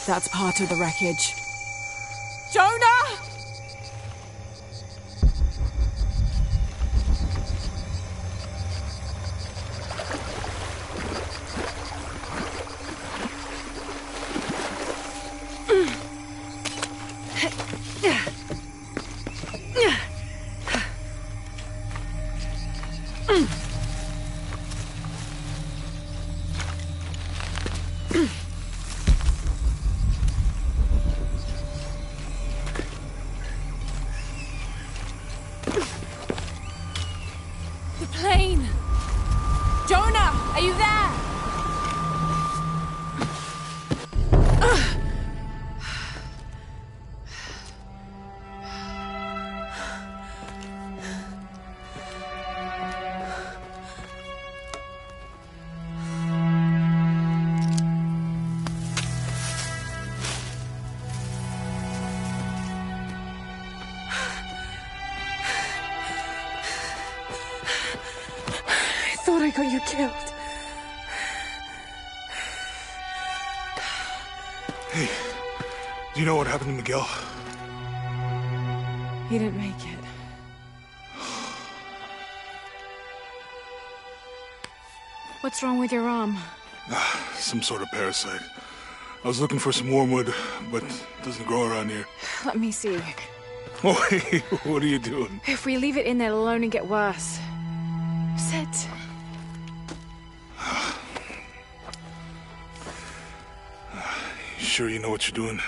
That's part of the wreckage. Jonah! I got you killed. Hey, do you know what happened to Miguel? He didn't make it. What's wrong with your arm? Some sort of parasite. I was looking for some wormwood, but it doesn't grow around here. Let me see. Oh, hey, what are you doing? If we leave it in there, it'll only get worse. Sit. Sure you know what you're doing?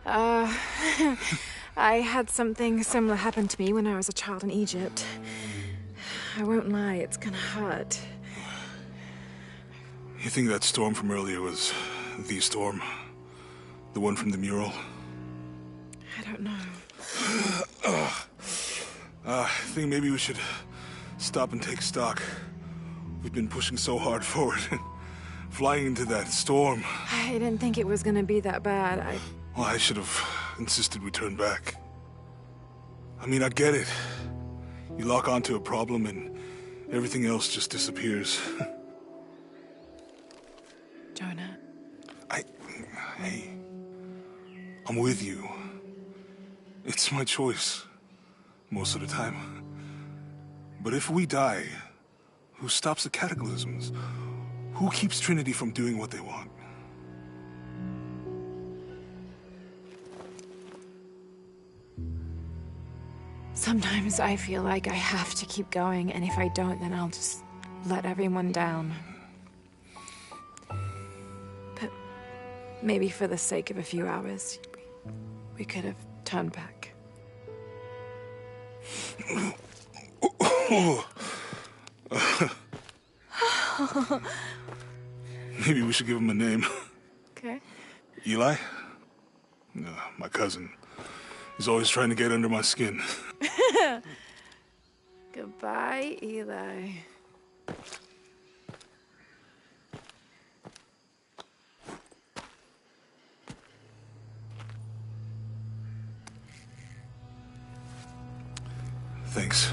I had something similar happen to me when I was a child in Egypt. I won't lie, it's gonna hurt. You think that storm from earlier was the storm? The one from the mural? I don't know. I think maybe we should stop and take stock. We've been pushing so hard forward. Flying into that storm. I didn't think it was gonna be that bad. Well, I should have insisted we turn back. I mean, I get it. You lock onto a problem and everything else just disappears. Jonah. Hey, I'm with you. It's my choice, most of the time. But if we die, who stops the cataclysms? Who keeps Trinity from doing what they want? Sometimes I feel like I have to keep going, and if I don't, then I'll just let everyone down. But maybe for the sake of a few hours, we could have turned back. Maybe we should give him a name. Okay. Eli? My cousin. He's always trying to get under my skin. Goodbye, Eli. Thanks.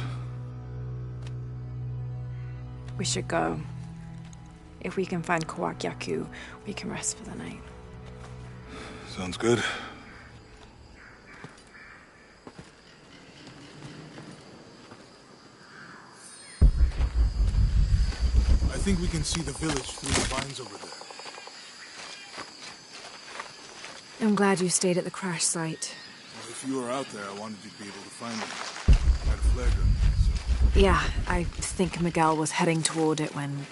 We should go. If we can find Kawakyaku, we can rest for the night. Sounds good. I think we can see the village through the vines over there. I'm glad you stayed at the crash site. Well, if you were out there, I wanted you to be able to find me. I had a flare gun, so... Yeah, I think Miguel was heading toward it when...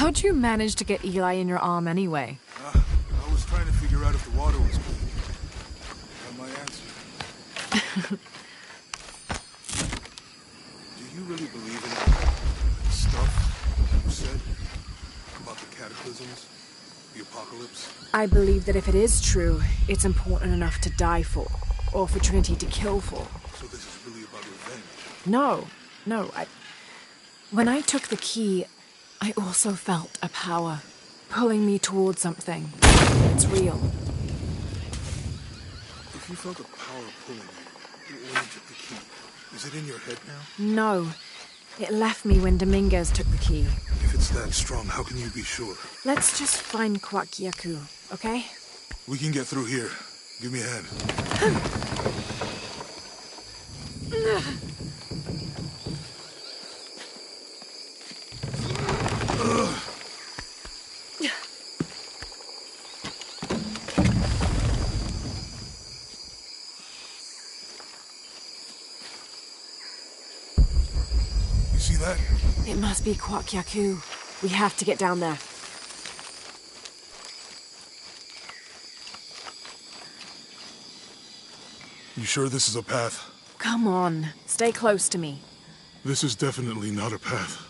How'd you manage to get Eli in your arm anyway? I was trying to figure out if the water was clean. Got my answer. Do you really believe in that stuff you said about the cataclysms, the apocalypse? I believe that if it is true, it's important enough to die for, or for Trinity to kill for. So this is really about revenge? No. When I took the key, I also felt a power pulling me towards something. It's real. If you felt a power pulling you when you took the key, is it in your head now? No. It left me when Dominguez took the key. If it's that strong, how can you be sure? Let's just find Kwakiaku, okay? We can get through here. Give me a hand. You see that? It must be Kwakiaku. We have to get down there. You sure this is a path? Come on, stay close to me. This is definitely not a path.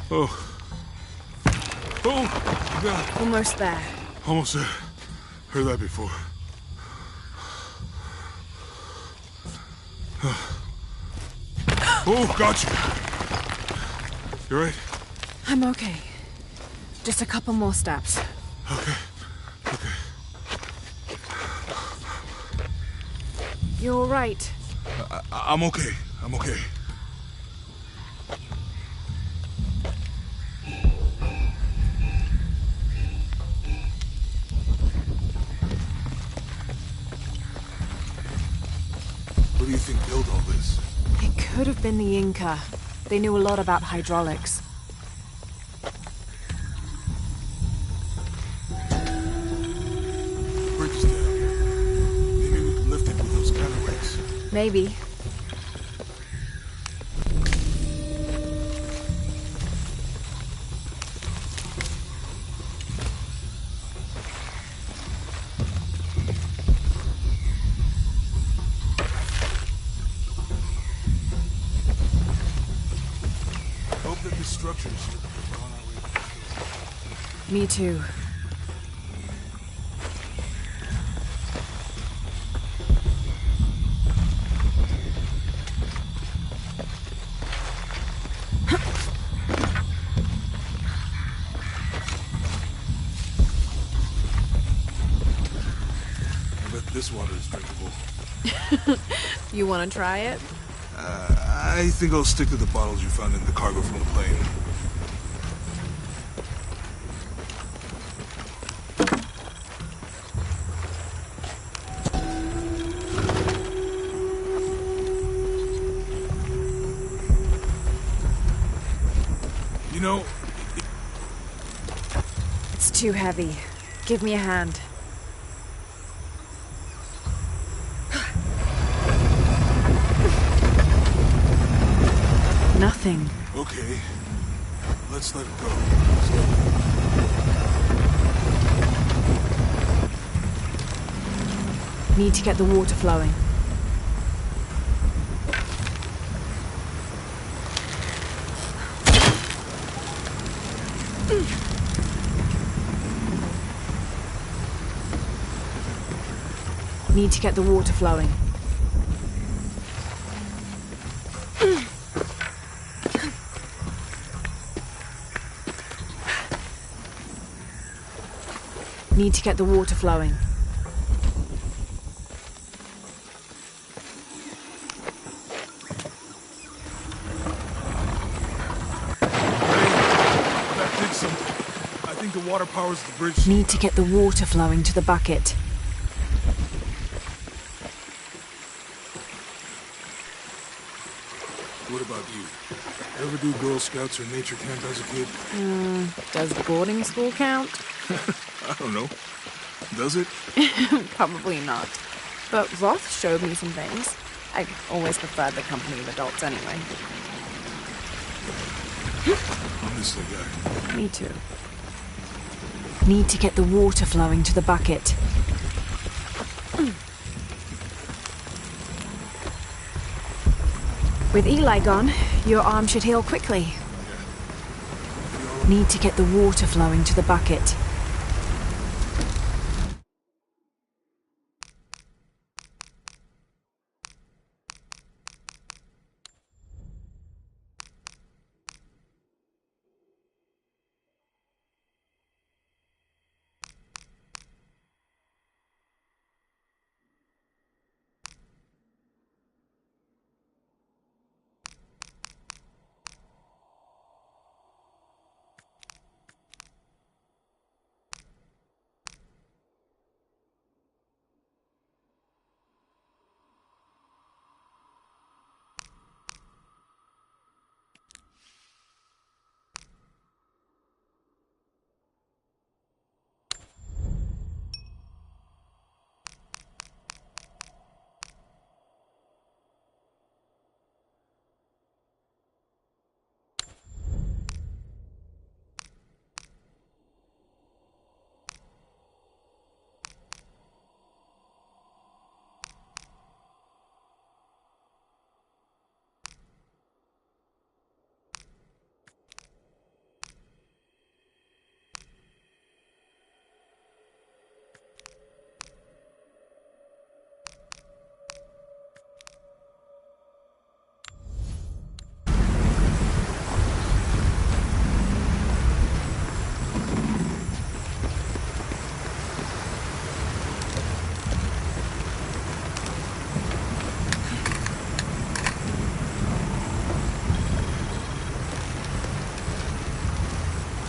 Oh, God. Almost there. Almost there. Heard that before. Oh, got you. You right? I'm okay. Just a couple more steps. Okay. You all right? I'm okay. What do you think built all this? It could have been the Inca. They knew a lot about hydraulics. The bridge is down. Maybe we can lift it with those counterweights. Maybe. Hope that this structure is still on our way to the shore. Me too. I bet this water is drinkable. You want to try it? I think I'll stick to the bottles you found in the cargo from the plane. You know, It's too heavy. Give me a hand. Nothing. okay. Let's let it go. Need to get the water flowing. Need to get the water flowing. Need to get the water flowing. That did something. I think the water powers the bridge. Need to get the water flowing to the bucket. What about you? Ever do Girl Scouts or nature camp as a kid? Does boarding school count? I don't know. Does it? Probably not. but Roth showed me some things. I always preferred the company of adults anyway. Honestly, guy. Me too. Need to get the water flowing to the bucket. With Eli gone, your arm should heal quickly. Need to get the water flowing to the bucket.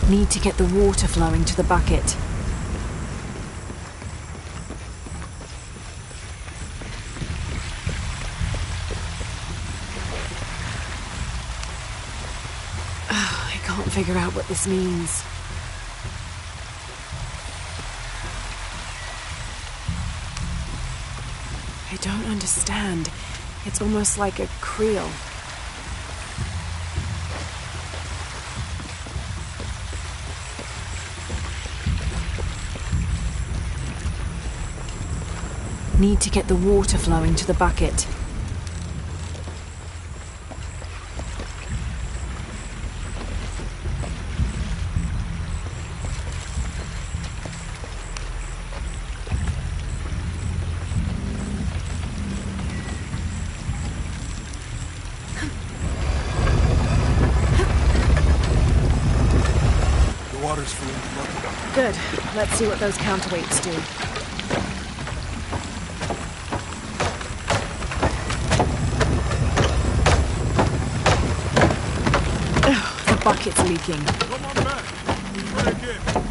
Need to get the water flowing to the bucket. I can't figure out what this means. I don't understand. It's almost like a creel. Need to get the water flowing to the bucket. The water's filling the bucket. Good. Let's see what those counterweights do. The bucket's leaking. Come on back. Try again.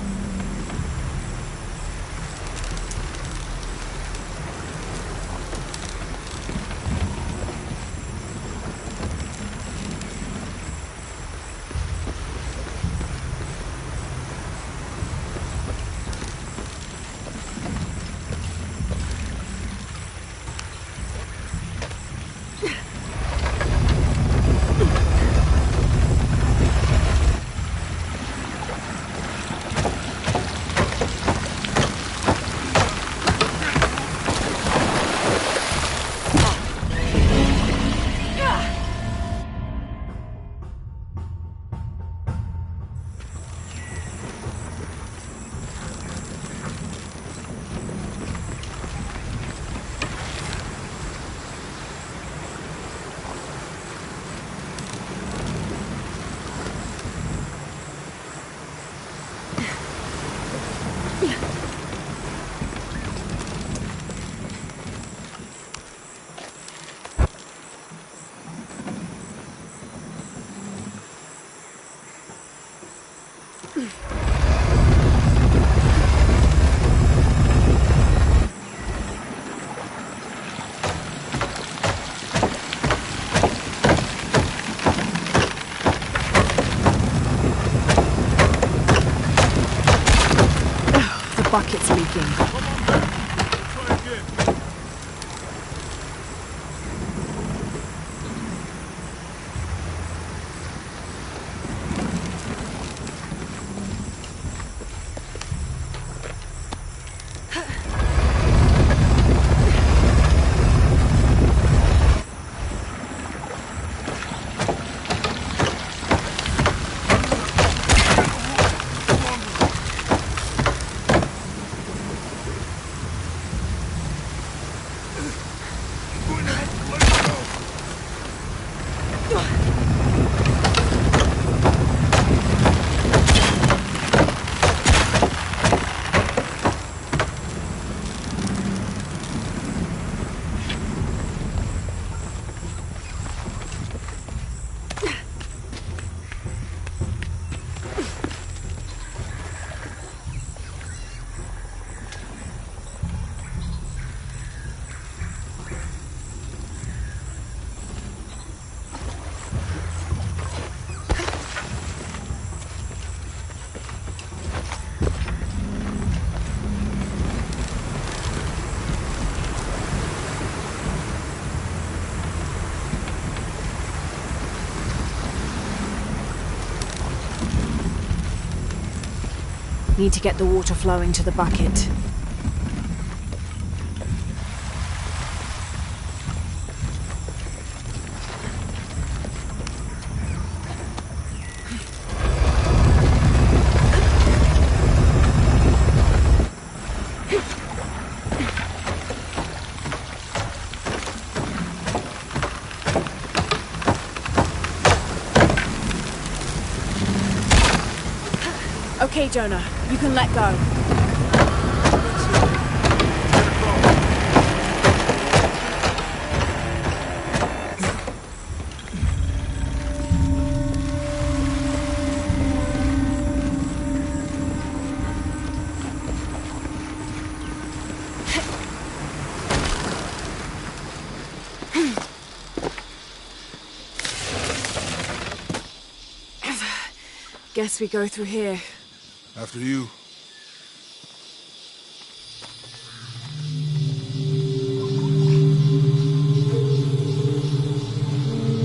The bucket's leaking. Come on back. Try again. Need to get the water flowing to the bucket. Okay, Jonah, you can let go. Guess we go through here. After you.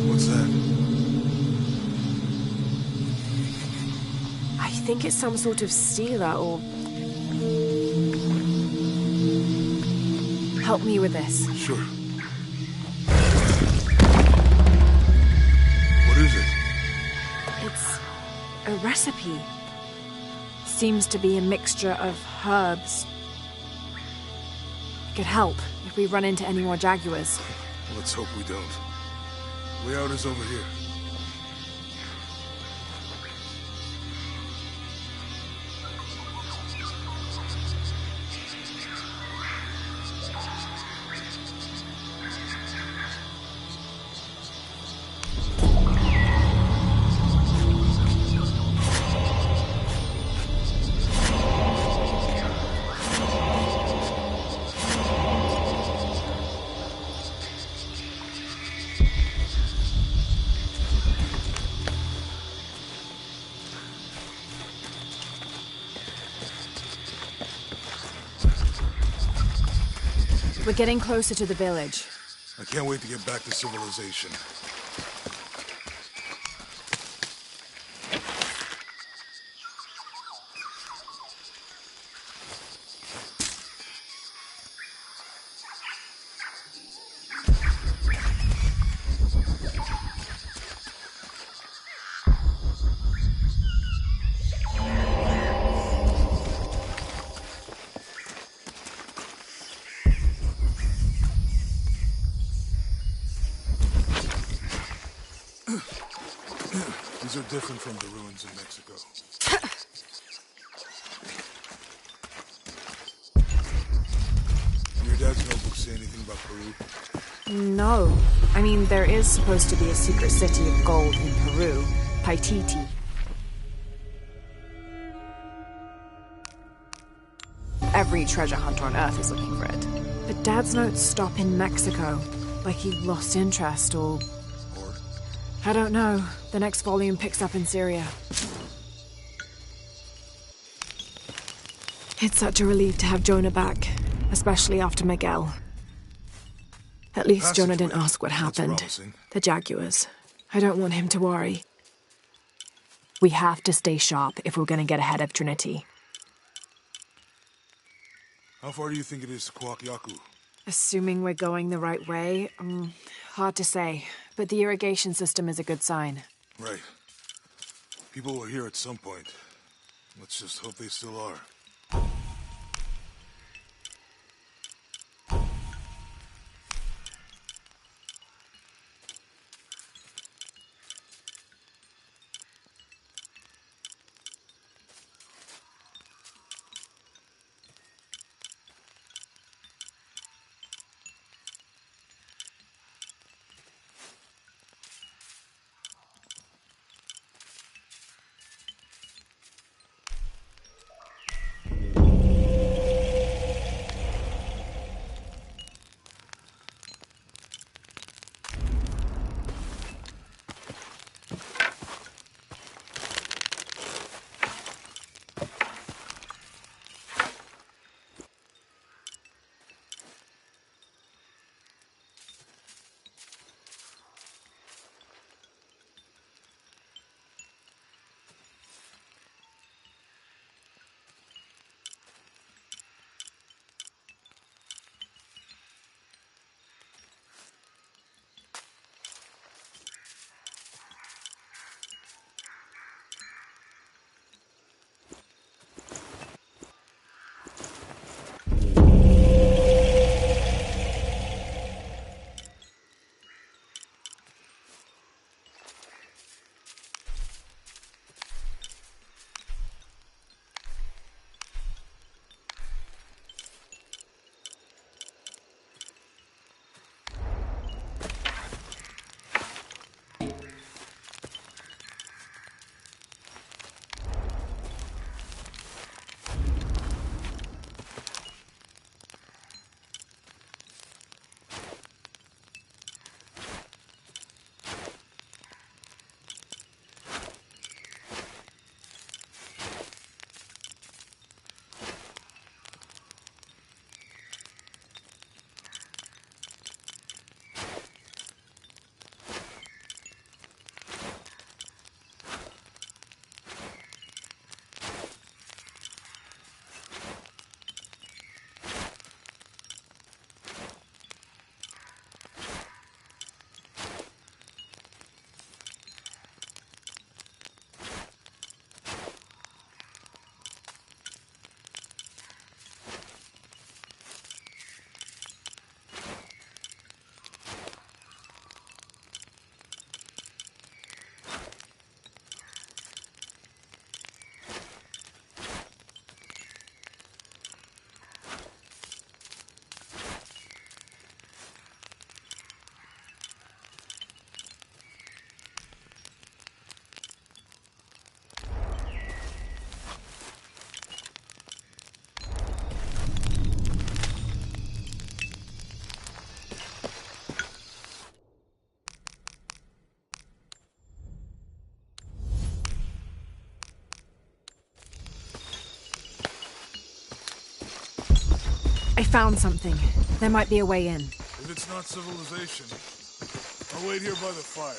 What's that? I think it's some sort of sealer or... Help me with this. Sure. What is it? It's a recipe. Seems to be a mixture of herbs. It could help if we run into any more jaguars. Let's hope we don't. Way out is over here. We're getting closer to the village. I can't wait to get back to civilization. These are different from the ruins in Mexico. Your dad's notebook say anything about Peru? No. I mean, there is supposed to be a secret city of gold in Peru, Paititi. Every treasure hunter on Earth is looking for it. But Dad's notes stop in Mexico, like he lost interest or... I don't know. The next volume picks up in Syria. It's such a relief to have Jonah back, especially after Miguel. At least Jonah didn't ask what happened. The jaguars. I don't want him to worry. We have to stay sharp if we're gonna get ahead of Trinity. How far do you think it is to Kwakiaku? Assuming we're going the right way, hard to say. But the irrigation system is a good sign. Right. People were here at some point. Let's just hope they still are. I found something. There might be a way in. If it's not civilization, I'll wait here by the fire.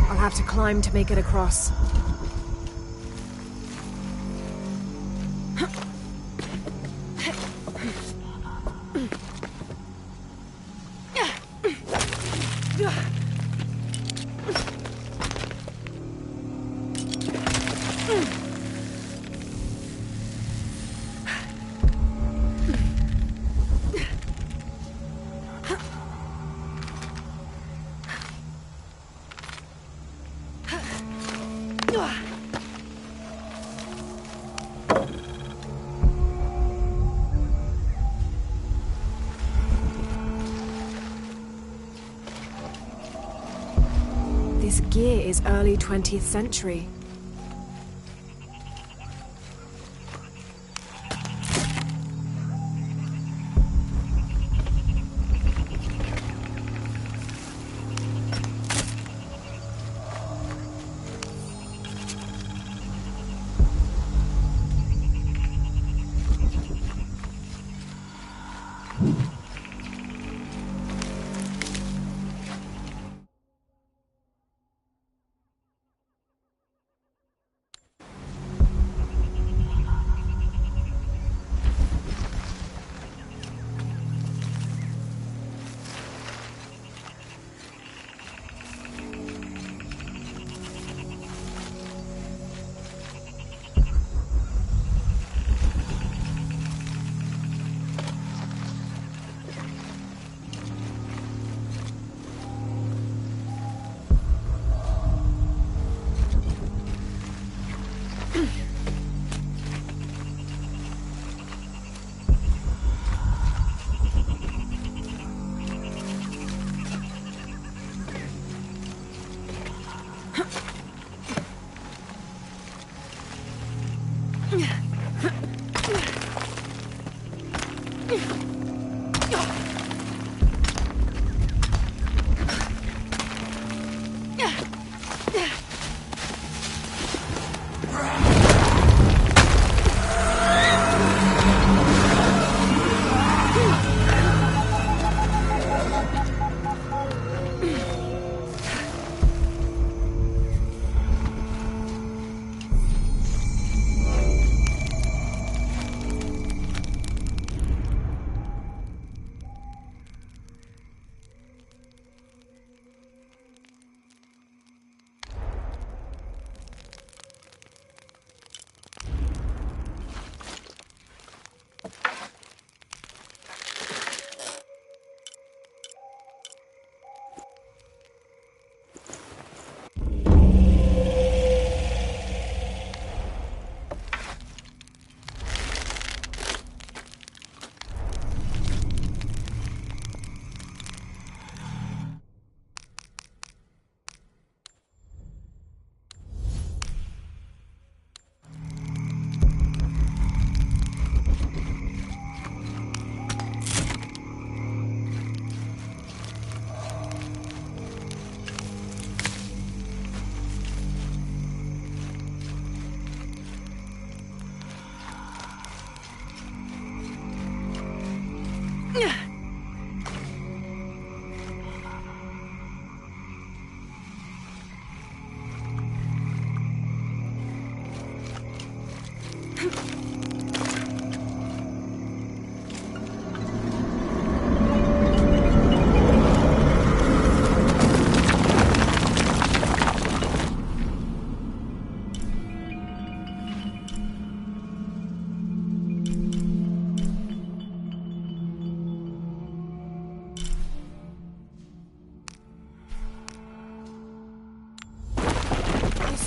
I'll have to climb to make it across. This gear is early 20th century.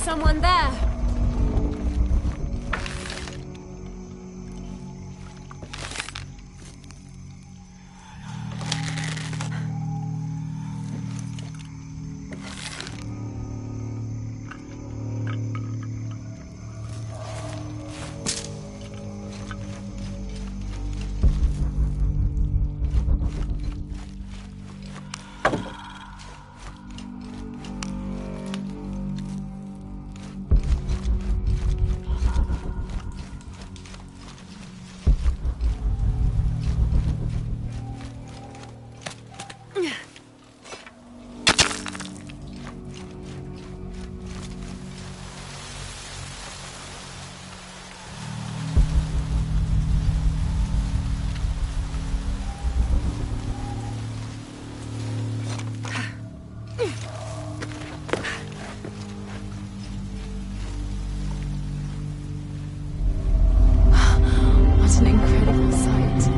someone there. What an incredible sight.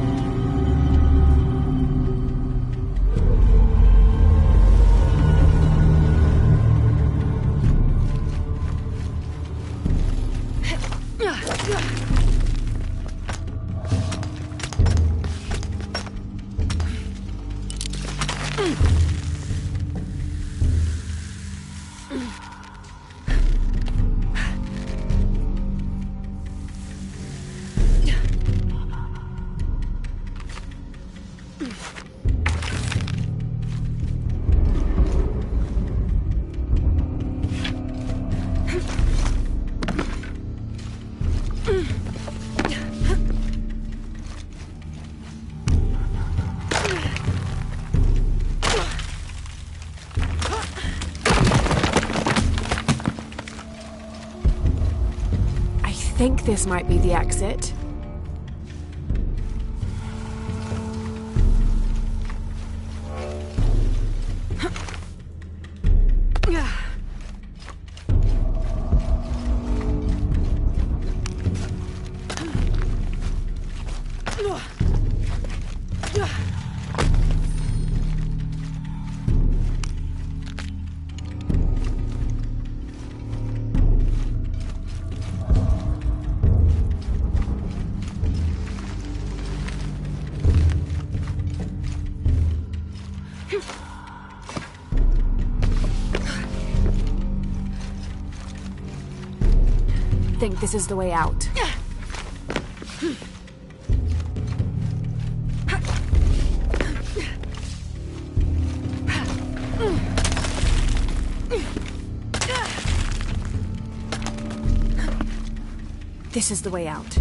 I think this might be the exit. I think this is the way out. This is the way out.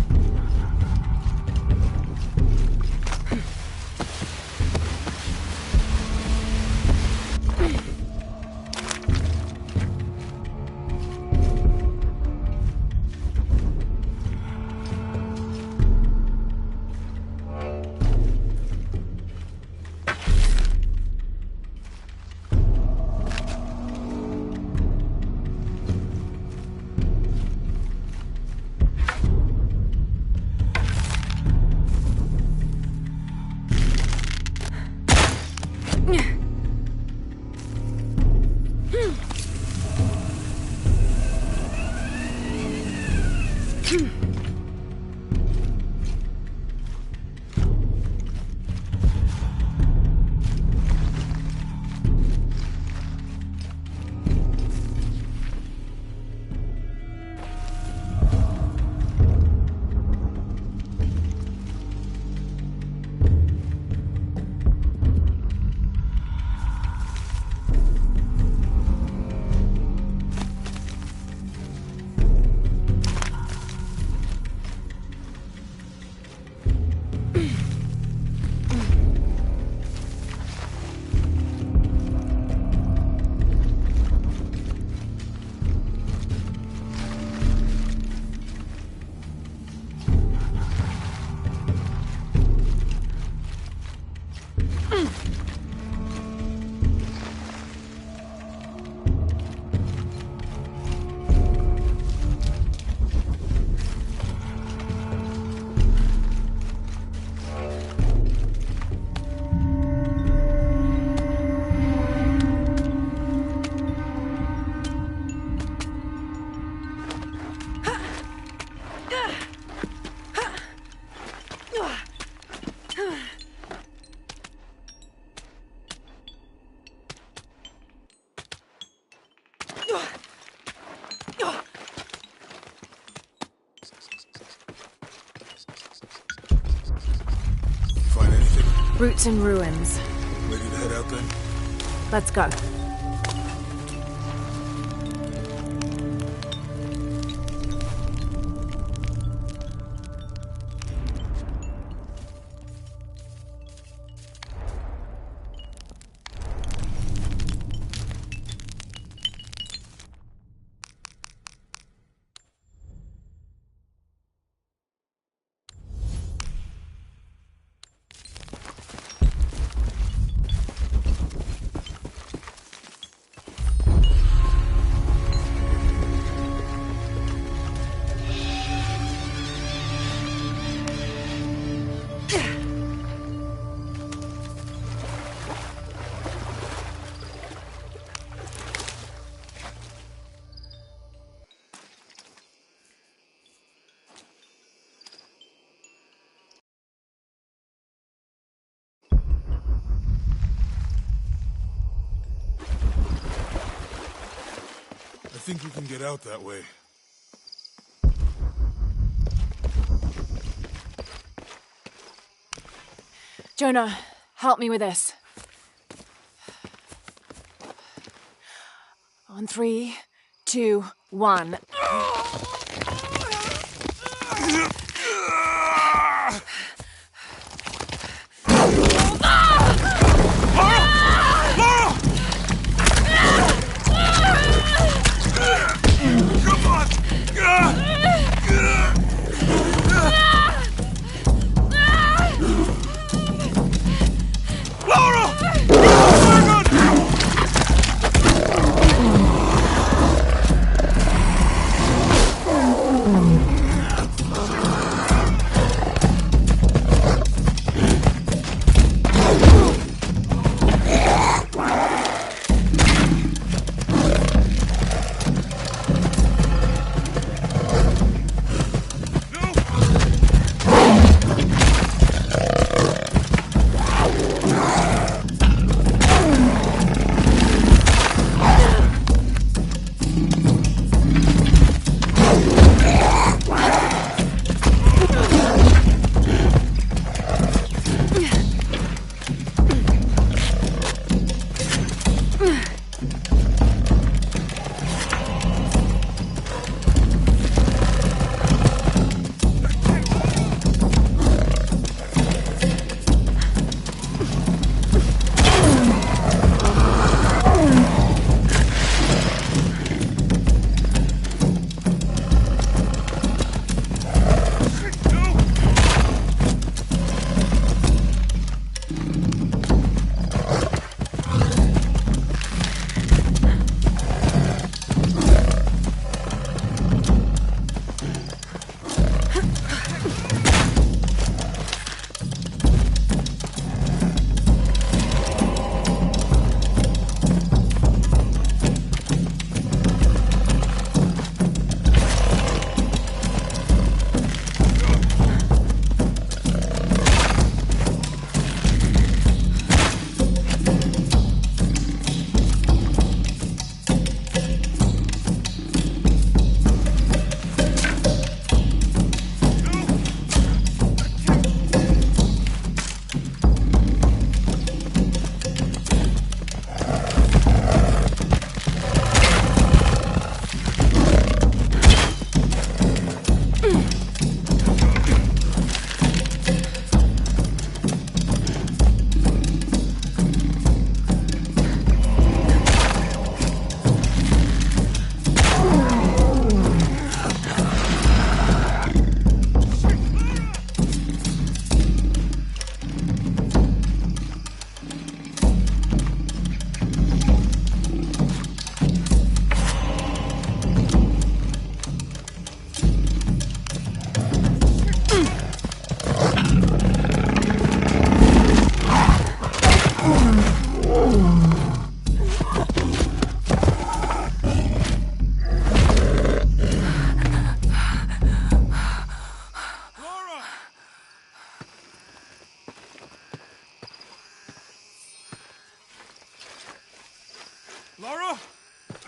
Roots and ruins. Ready to head out then? Let's go. I think we can get out that way. Jonah, help me with this. On 3, 2, 1.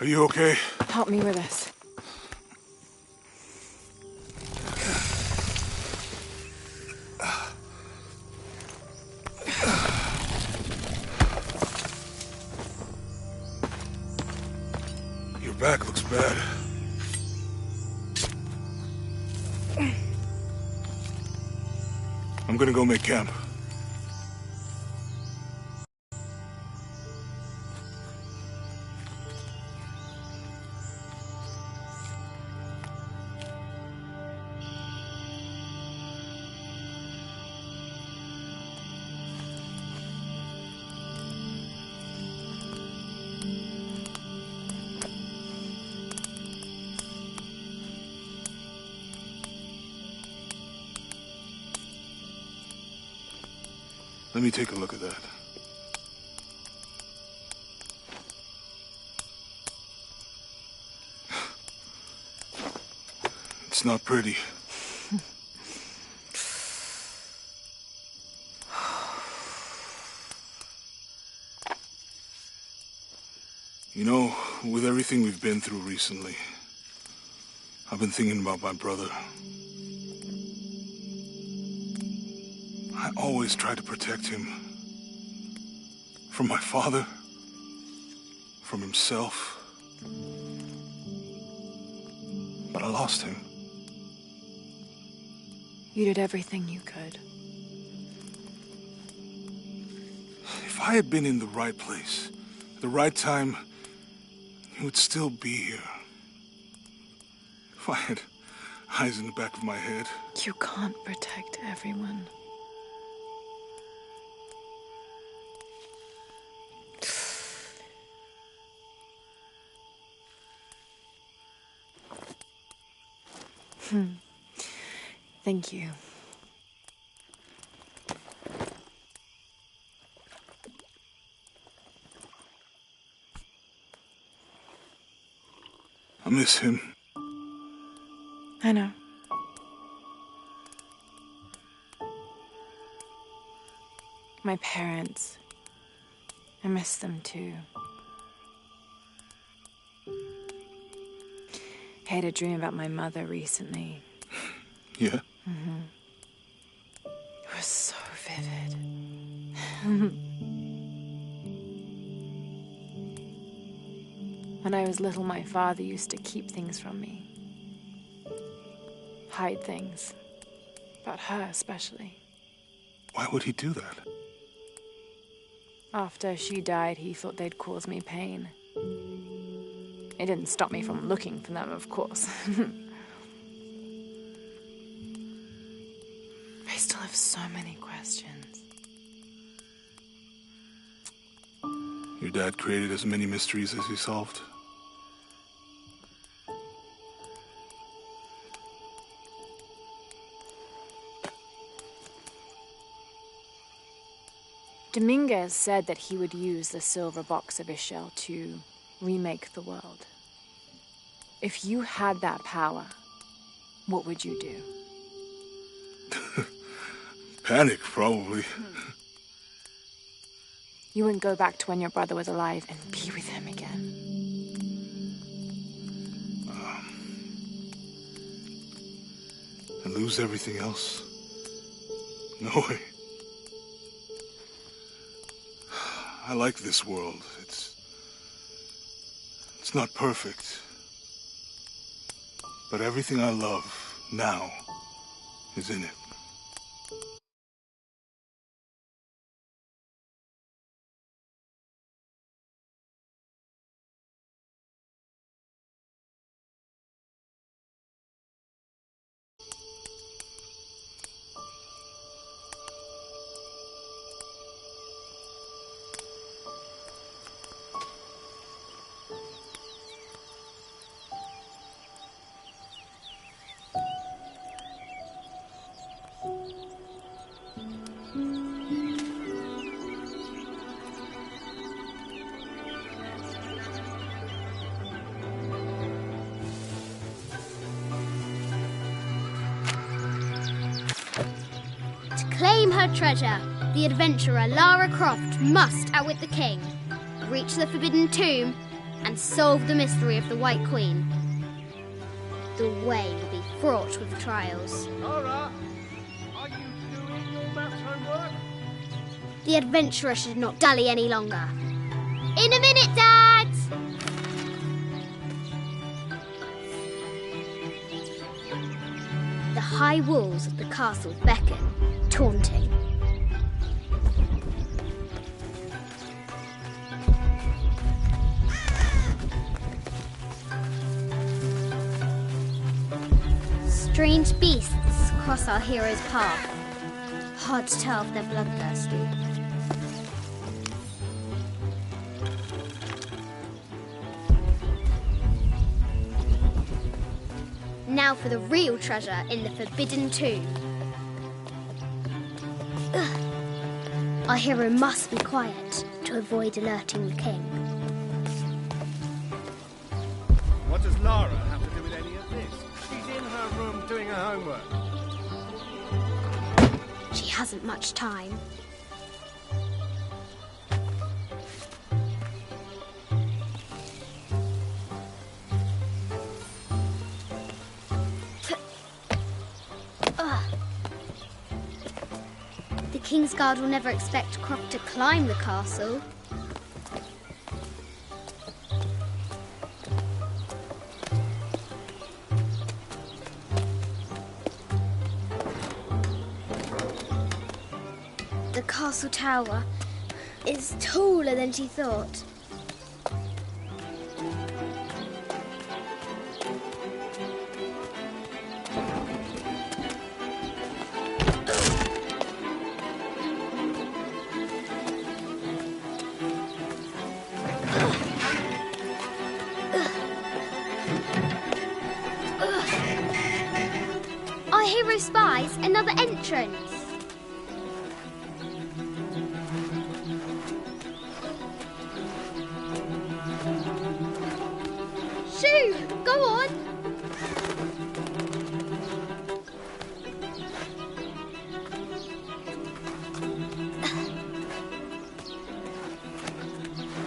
Are you okay? Help me with this. back looks bad. I'm gonna go make camp. Let me take a look at that. It's not pretty. You know, with everything we've been through recently, I've been thinking about my brother. I always tried to protect him. From my father. From himself. But I lost him. You did everything you could. If I had been in the right place, at the right time, he would still be here. If I had eyes in the back of my head. You can't protect everyone. Thank you. I miss him. I know. My parents. I miss them too. I had a dream about my mother recently. Yeah? It was so vivid. When I was little, my father used to keep things from me. Hide things. About her, especially. Why would he do that? After she died, he thought they'd cause me pain. It didn't stop me from looking for them, of course. I still have so many questions. Your dad created as many mysteries as he solved. Dominguez said that he would use the silver box of Ishel to remake the world. If you had that power, what would you do? Panic, probably. You wouldn't go back to when your brother was alive and be with him again. And lose everything else? No way. I like this world. It's not perfect. But everything I love now is in it. Claim her treasure. The adventurer Lara Croft must outwit the king, reach the forbidden tomb, and solve the mystery of the White Queen. The way will be fraught with trials. Lara, are you doing your maths homework? The adventurer should not dally any longer. In a minute, Dad! high walls of the castle beckon, taunting. Strange beasts cross our hero's path. Hard to tell if they're bloodthirsty. Now for the real treasure in the Forbidden Tomb. Ugh. Our hero must be quiet to avoid alerting the king. What does Lara have to do with any of this? She's in her room doing her homework. She hasn't much time. The King's Guard will never expect Croft to climb the castle. The castle tower is taller than she thought. Our hero spies another entrance. Shoo! Go on!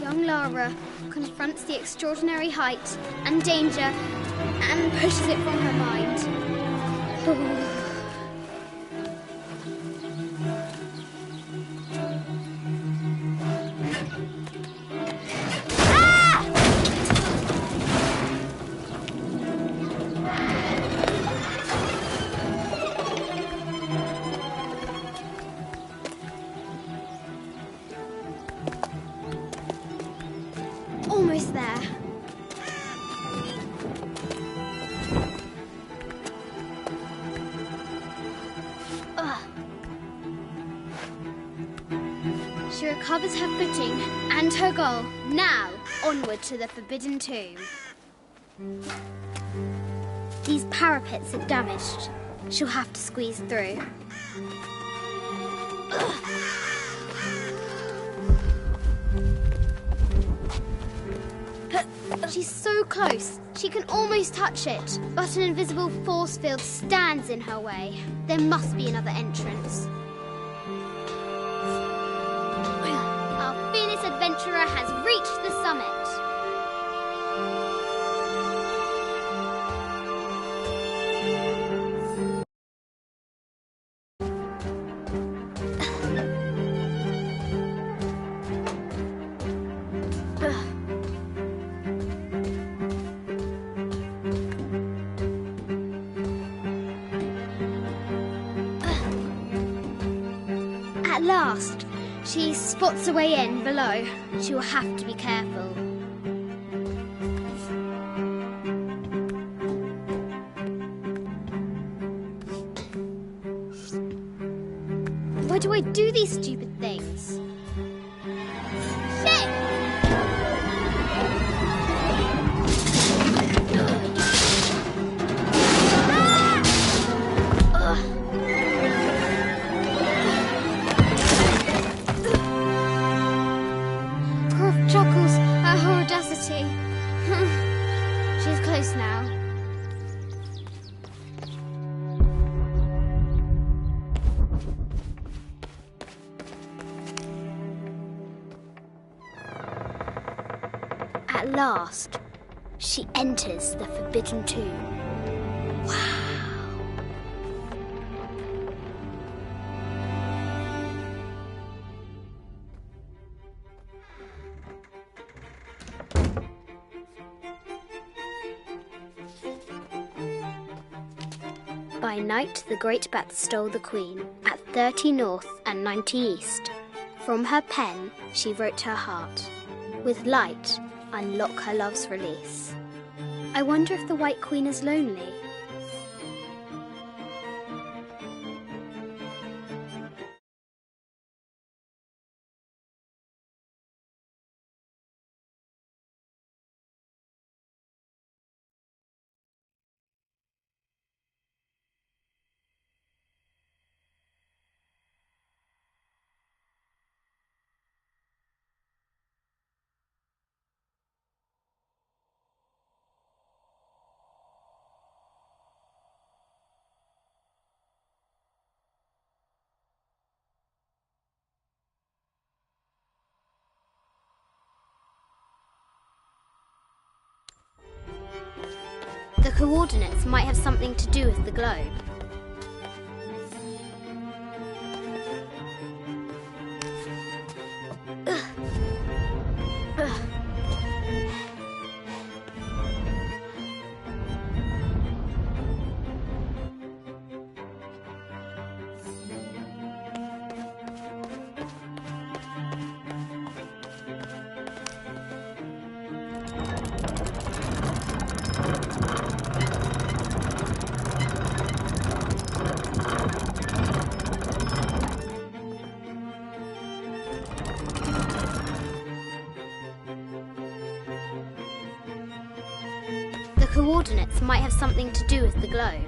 Young Lara confronts the extraordinary height and danger and pushes it from her mind. Almost there. She recovers her footing and her goal. Now, onward to the Forbidden Tomb. These parapets are damaged. She'll have to squeeze through. She's so close, she can almost touch it, but an invisible force field stands in her way. There must be another entrance. Our fearless adventurer has reached the summit. At last, she spots a way in below. She will have to be careful. Why do I do these stupid things? Shit! Croft chuckles at her audacity. She's close now. At last, she enters the Forbidden Tomb. Wow. By night, the great bat stole the queen at 30 north and 90 east. From her pen, she wrote her heart. With light, unlock her love's release. I wonder if the White Queen is lonely. The coordinates might have something to do with the globe. The coordinates might have something to do with the globe.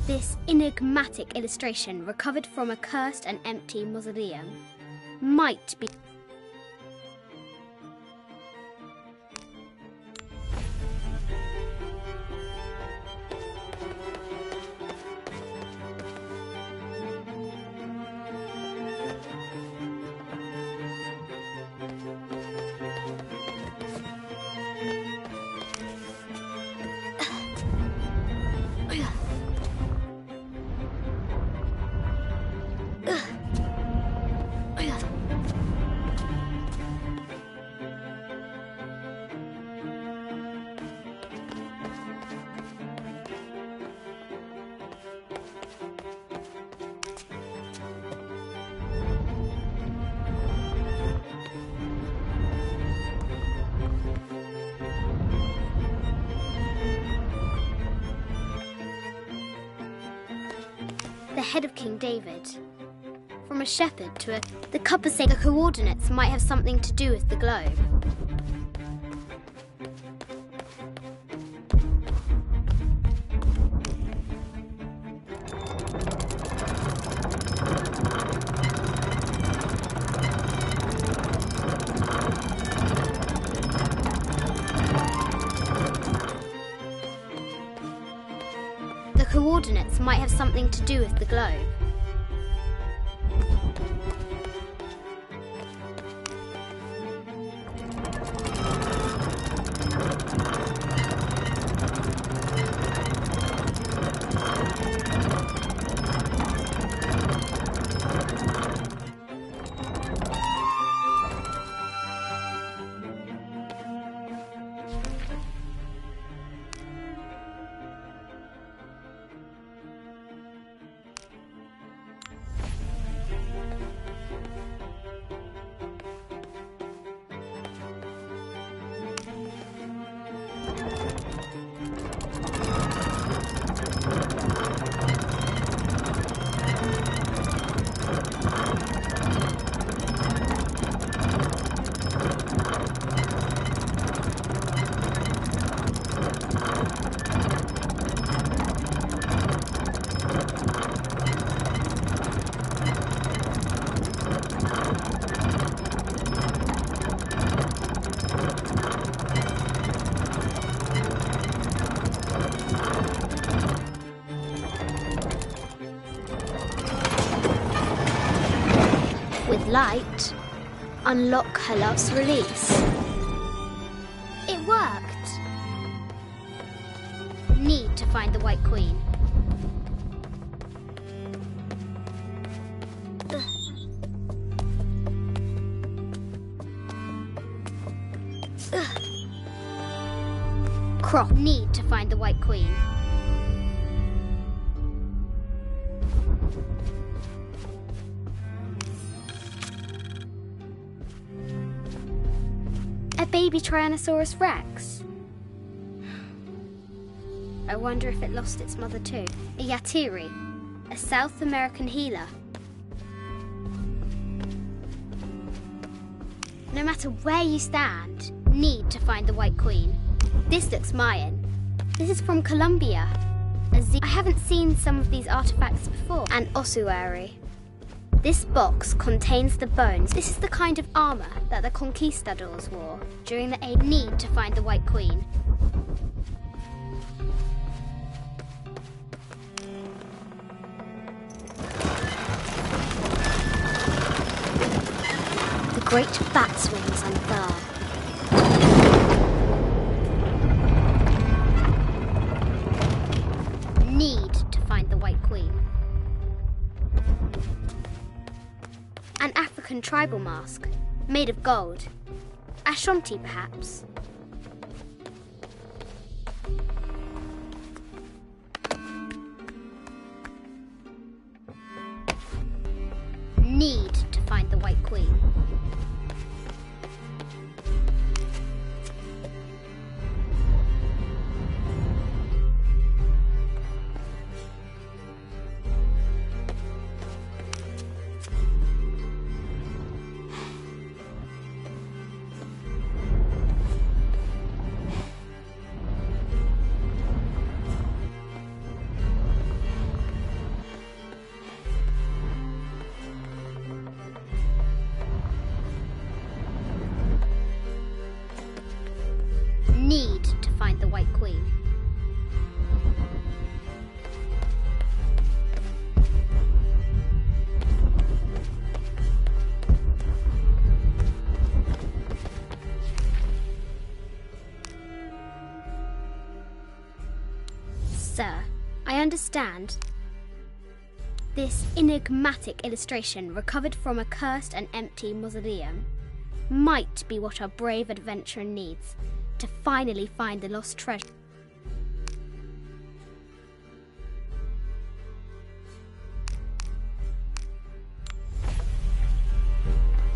This enigmatic illustration, recovered from a cursed and empty mausoleum, might be... the head of King David. From a shepherd to a... The cuppa saying the coordinates might have something to do with the globe. The coordinates might have something to do with the globe. light. Unlock her love's release. It worked. Need to find the White Queen. Croft. Need to find the White Queen. A baby Tyrannosaurus Rex. I wonder if it lost its mother too. A Yatiri, a South American healer. No matter where you stand, need to find the White Queen. This looks Mayan. This is from Colombia. I haven't seen some of these artifacts before. An ossuary. This box contains the bones. This is the kind of armor that the conquistadors wore during the age. Need to find the White Queen. The great bat's wings unfurl. Need to find the White Queen. An African tribal mask, made of gold. Ashanti, perhaps. Need to find the White Queen. Need to find the White Queen. Sir, I understand. This enigmatic illustration recovered from a cursed and empty mausoleum might be what our brave adventurer needs to finally find the lost treasure.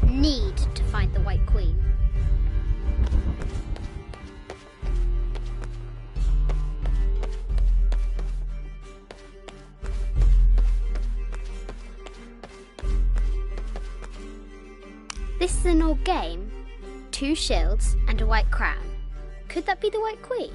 Need to find the White Queen. This is an old game. 2 shields and a white crown. Could that be the White Queen?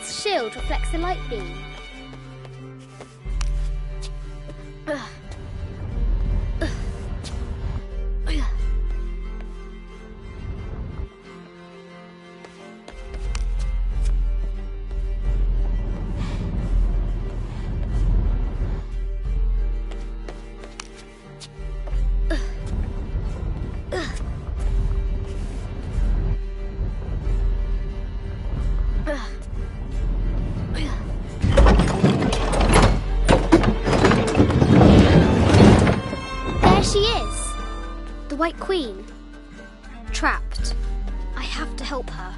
Its shield reflects the light beam. White Queen. Trapped. I have to help her.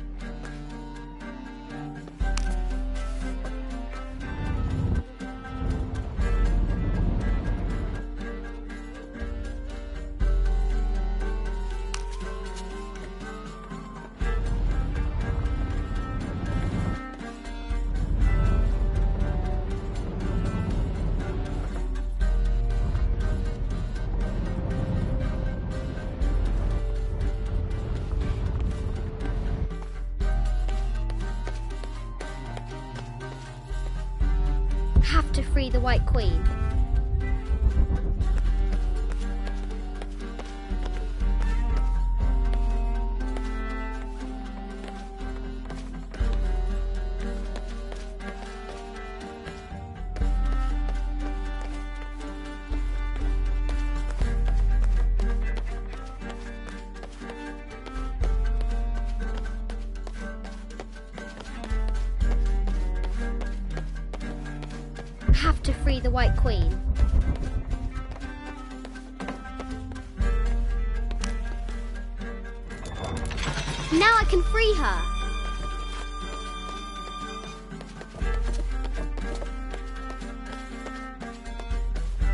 Have to free the White Queen. Have to free the White Queen. Now I can free her.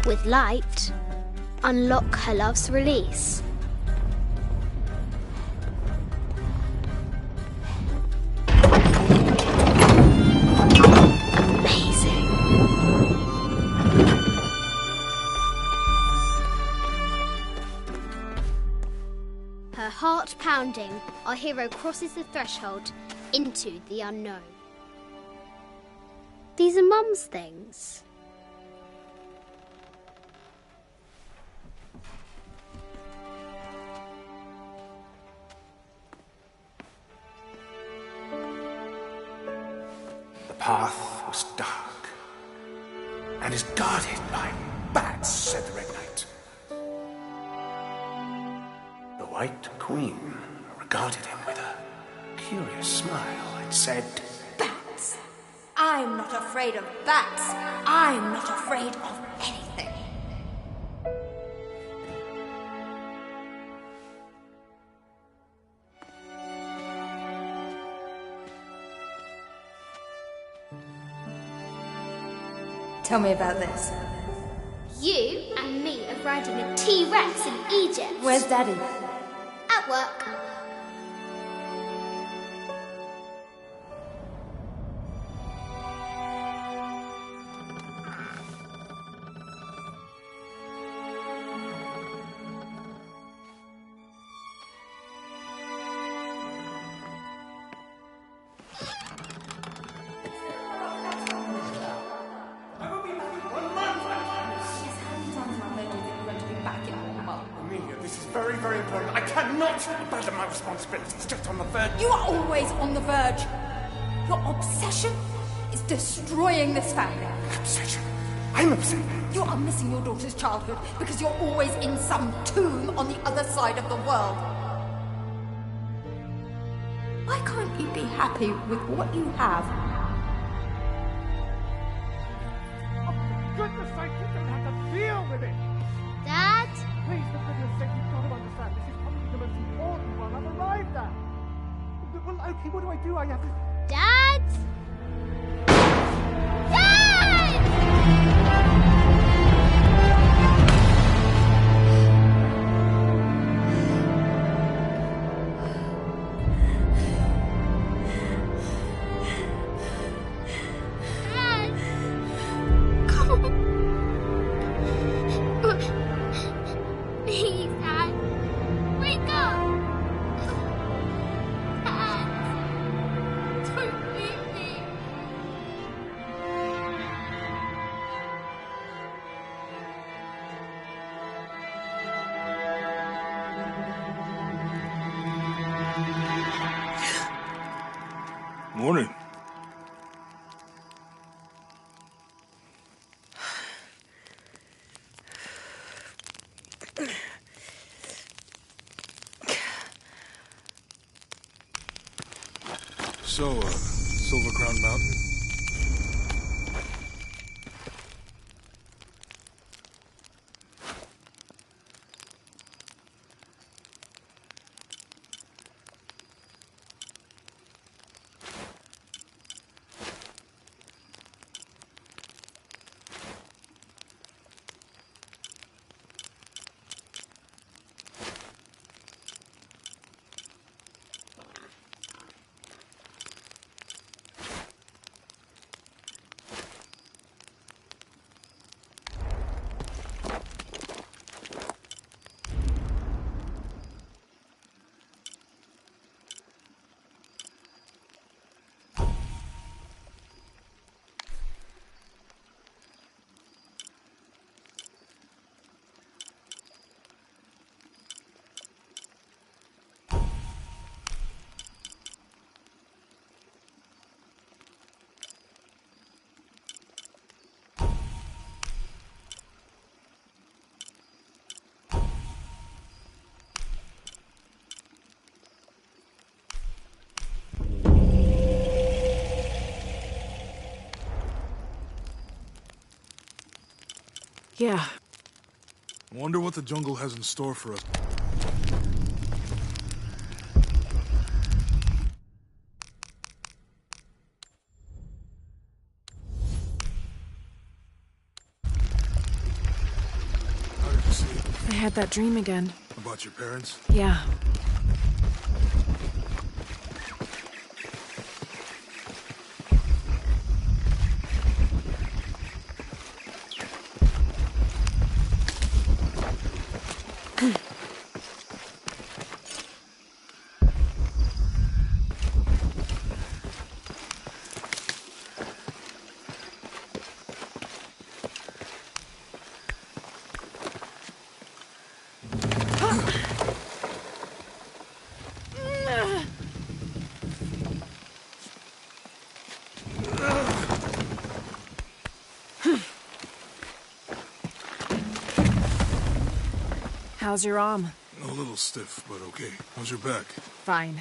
With light, unlock her love's release. Her heart pounding, our hero crosses the threshold into the unknown. These are Mum's things. The path was dark and is guarded by bats, said the Red Knight. The White Queen regarded him with a curious smile and said, Bats! I'm not afraid of bats. I'm not afraid of anything. Tell me about this. You and me are riding a T-Rex in Egypt. Where's Daddy? At work. Very, very important. I cannot abandon my responsibilities just on the verge. You are always on the verge. Your obsession is destroying this family. Obsession? I'm upset. You are missing your daughter's childhood because you're always in some tomb on the other side of the world. Why can't you be happy with what you have? Oh, for goodness sake, you don't have to deal with it. Dad? Please, for goodness sake, you've got to understand. This is probably the most important one I've arrived at. Well, okay, what do I do? I have to... Dad? Dad! Dad! Come on. Please, Dad. Wake up. Dad. Morning. So, Silver Crown Mountain? Yeah. Wonder what the jungle has in store for us. How did you sleep? I had that dream again. About your parents? Yeah. How's your arm? A little stiff, but okay. How's your back? Fine.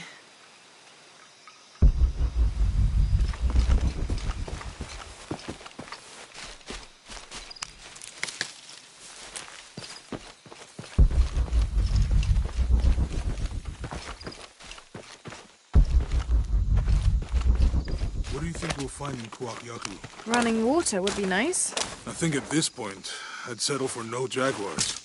What do you think we'll find in Kuakyaku? Running water would be nice. I think at this point, I'd settle for no jaguars.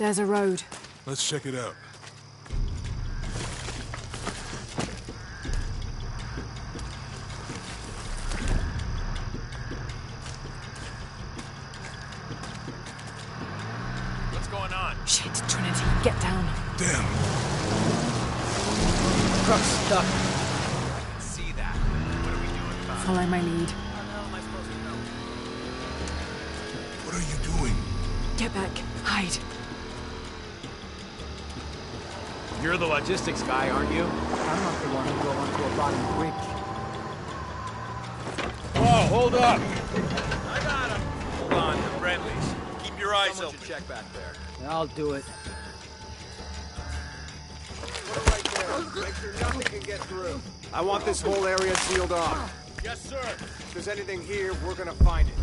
There's a road. Let's check it out. What's going on? Shit, Trinity, get down. Damn. Truck's stuck. I can see that. What are we doing about it? Follow my lead. How the hell am I supposed to know? What are you doing? Get back. Hide. You're the logistics guy, aren't you? I'm not the one who drove onto a bottom bridge. Whoa, hold up! I got him. Hold on, they're friendlies. Keep your eyes Someone open. should check back there. I'll do it. Put it right there. Make sure nothing can get through. I want this whole area sealed off. Yes, sir. If there's anything here, we're gonna find it.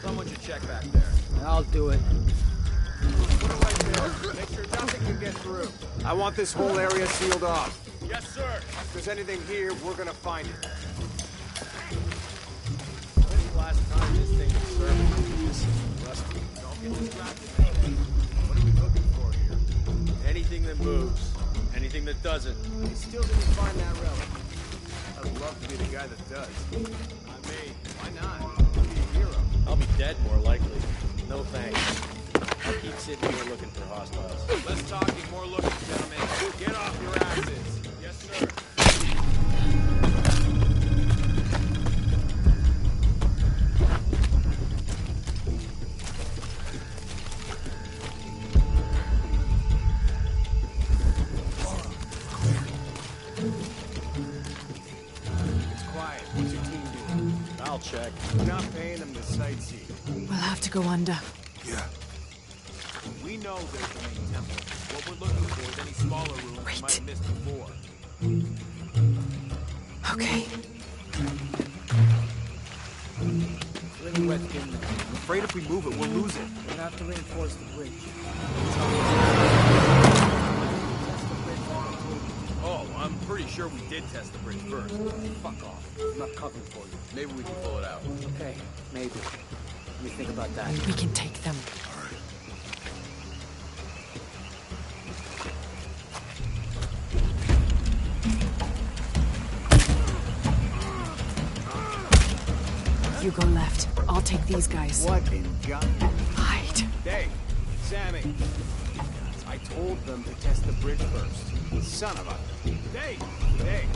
Someone should check back there. I'll do it. Put it right there. Make sure nothing can get through. I want this whole area sealed off. Yes, sir. If there's anything here, we're gonna find it. When's the last time this thing was serviced? This is rusty. Don't get distracted. What are we looking for here? Anything that moves. Anything that doesn't. We still didn't find that relic. I'd love to be the guy that does. I mean, why not? Be a hero. I'll be dead more likely. No thanks. I'll keep sitting here looking for hostiles. Less talking, more looking, gentlemen. Get off your asses. Yes, sir. It's quiet. What's your team doing? I'll check. We're not paying them to sightsee. We'll have to go under. Yeah. We know there's the main temple. What we're looking for is any smaller rooms we Wait. might have missed before. Okay. Really wet in there. I'm afraid if we move it, we'll lose it. We'll have to reinforce the bridge. Oh, I'm pretty sure we did test the bridge first. Fuck off. I'm not covering for you. Maybe we can pull it out. Okay, maybe. Let me think about that. We can take them. All right. You go left. I'll take these guys. What in God? Hide. Dave, Sammy. I told them to test the bridge first. Son of a... Dave! Dave!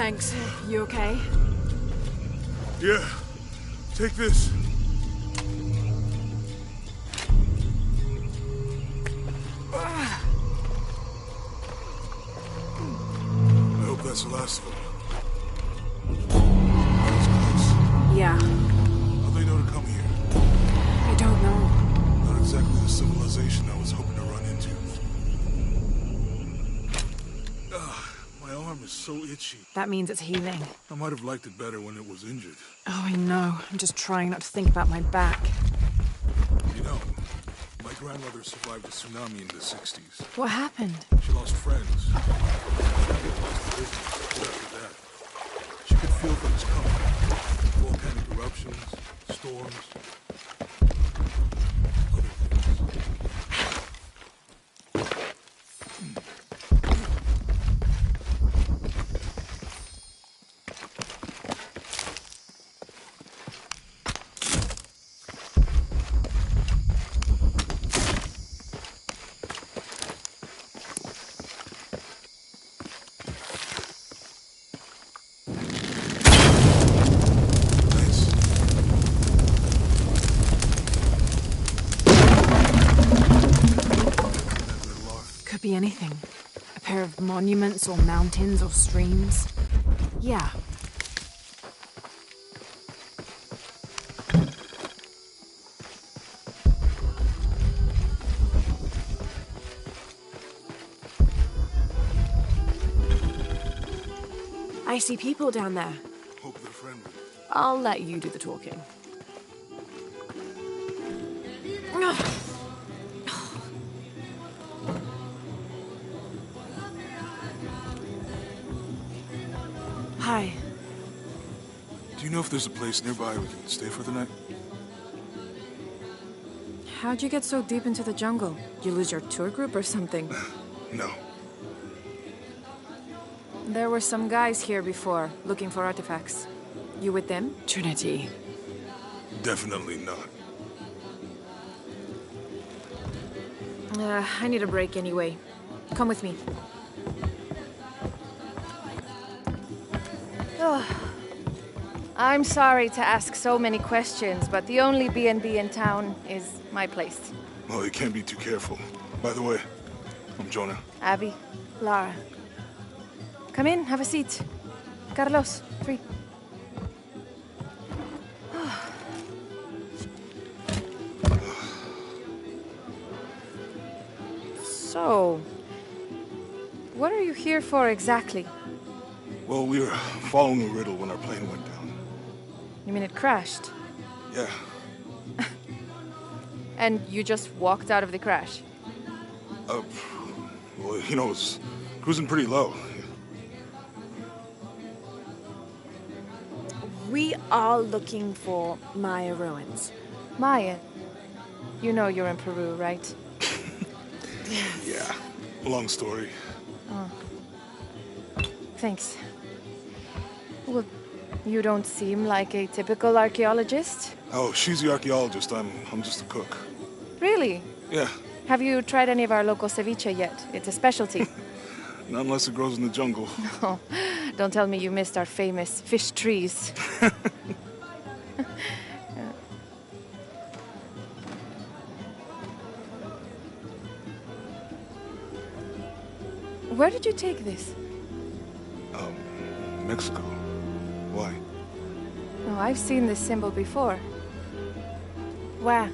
Thanks. You okay? Yeah. Take this. I hope that's the last of them. Yeah. How'd they know to come here? I don't know. Not exactly the civilization I was hoping to run into. My arm is so itchy. That means it's healing. I might have liked it better when it was injured. Oh, I know. I'm just trying not to think about my back. You know, my grandmother survived a tsunami in the 60s. What happened? She lost friends. She lost the business after that. She could feel things coming. Volcanic eruptions, storms, other things. Could be anything. A pair of monuments or mountains or streams. Yeah. I see people down there. Hope they're friendly. I'll let you do the talking. Hi. Do you know if there's a place nearby we can stay for the night? How'd you get so deep into the jungle? You lose your tour group or something? No. There were some guys here before, looking for artifacts. You with them? Trinity. Definitely not. I need a break anyway. Come with me. I'm sorry to ask so many questions, but the only B&B in town is my place. Well, you can't be too careful. By the way, I'm Jonah. Abby. Lara. Come in, have a seat. Carlos, free. So, what are you here for exactly? Well, we were following a riddle when our plane went down. You mean it crashed? Yeah. And you just walked out of the crash? Well, you know, it was cruising pretty low. We are looking for Maya ruins. Maya? You know you're in Peru, right? Yeah. Long story. Oh. Thanks. Well, you don't seem like a typical archaeologist. Oh, she's the archaeologist. I'm just a cook. Really? Yeah. Have you tried any of our local ceviche yet? It's a specialty. Not unless it grows in the jungle. Oh, don't tell me you missed our famous fish trees. Where did you take this? Mexico. Why? Oh, I've seen this symbol before. Where?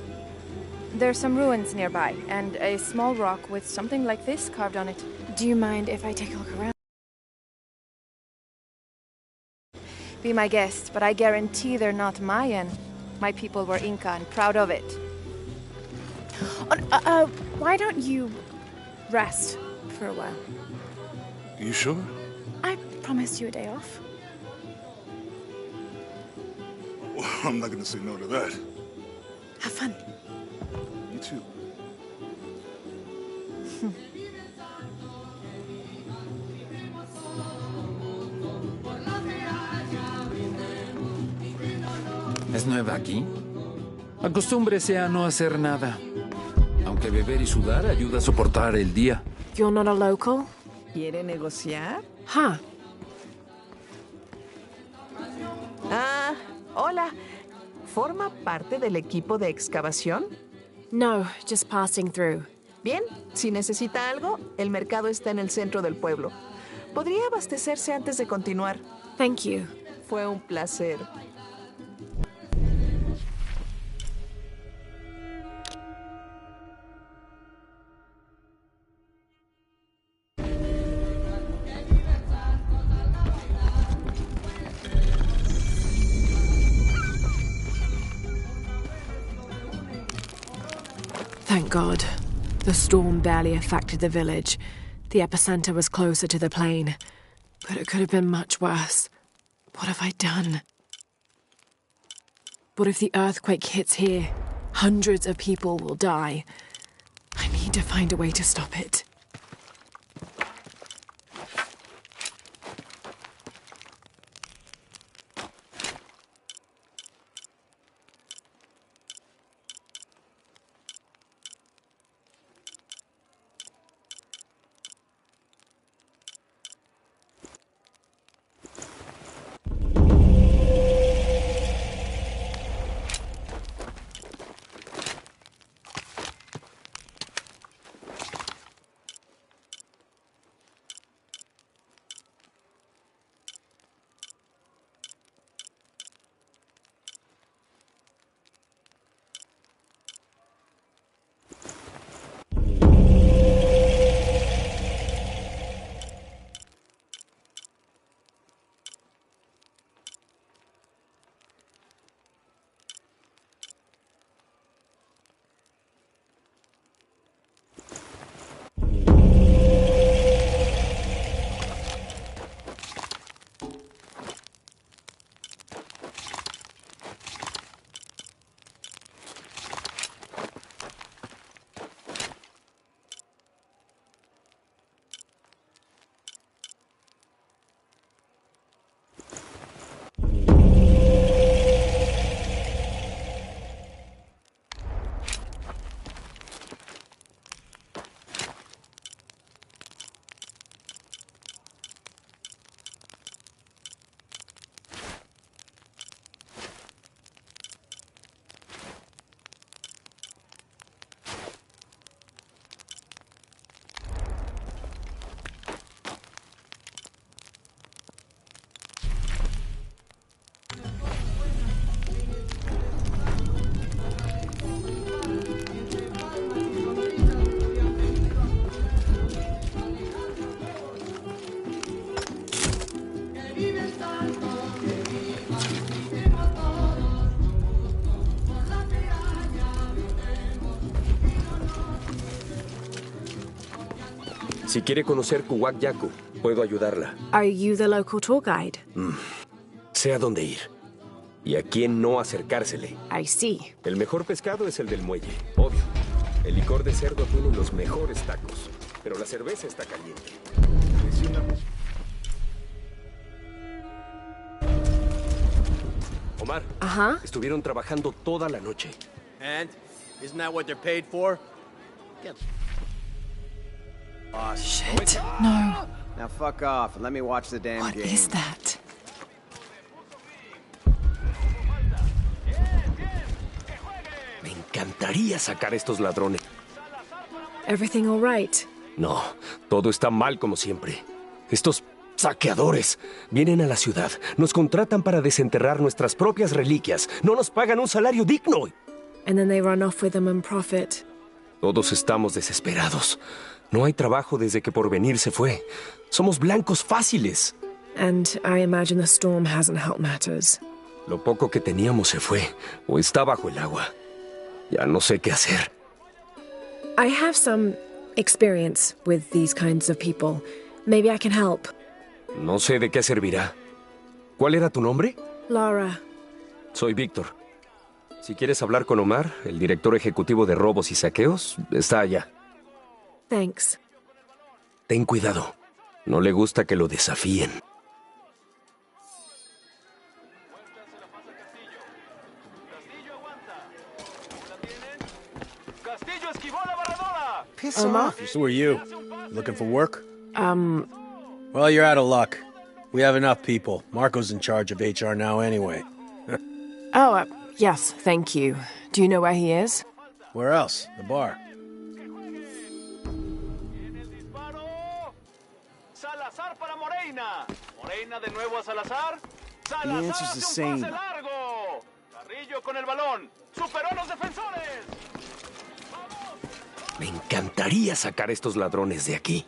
There's some ruins nearby, and a small rock with something like this carved on it. Do you mind if I take a look around? Be my guest, but I guarantee they're not Mayan. My people were Inca and proud of it. Why don't you rest for a while? You sure? I promised you a day off. Well, I'm not gonna say no to that. Have fun. You too. ¿Es nueva aquí? Acostúmbrese a no hacer nada. Aunque beber y sudar ayuda a soportar el día. You're not a local? ¿Quiere negociar? Huh. Hola. ¿Forma parte del equipo de excavación? No, just passing through. Bien, si necesita algo, el mercado está en el centro del pueblo. Podría abastecerse antes de continuar. Thank you. Fue un placer. Thank God. The storm barely affected the village. The epicenter was closer to the plain. But it could have been much worse. What have I done? What if the earthquake hits here? Hundreds of people will die. I need to find a way to stop it. Si quiere conocer Kuwak Yaku, puedo ayudarla. Are you the local tour guide? Sé a dónde ir. Y a quién no acercársele. I see. El mejor pescado es el del muelle, obvio. El licor de cerdo tiene los mejores tacos. Pero la cerveza está caliente. Omar, estuvieron trabajando toda la noche. And? Isn't that what they're paid for? Shit, no. Now fuck off and let me watch the damn game. What is that? Me encantaría sacar a estos ladrones. Everything all right? No, todo está mal como siempre. Estos saqueadores vienen a la ciudad, nos contratan para desenterrar nuestras propias reliquias, no nos pagan un salario digno. And then they run off with them and profit. Todos estamos desesperados. No hay trabajo desde que Porvenir se fue. Somos blancos fáciles. And I imagine the storm hasn't helped matters. Lo poco que teníamos se fue, o está bajo el agua. Ya no sé qué hacer. I have some experience with these kinds of people. Maybe I can help. No sé de qué servirá. ¿Cuál era tu nombre? Laura. Soy Víctor. Si quieres hablar con Omar, el director ejecutivo de robos y saqueos, está allá. Thanks. Ten cuidado. No le gusta que lo desafíen. Piss Omar? off. Who are you? Looking for work? Well, you're out of luck. We have enough people. Marco's in charge of HR now anyway. Oh, yes, thank you. Do you know where he is? Where else? The bar. Salazar para Moreina. Moreina de nuevo a Salazar. The answer's the same. Carrillo con el balón. Superó a los defensores. Me encantaría sacar a estos ladrones de aquí.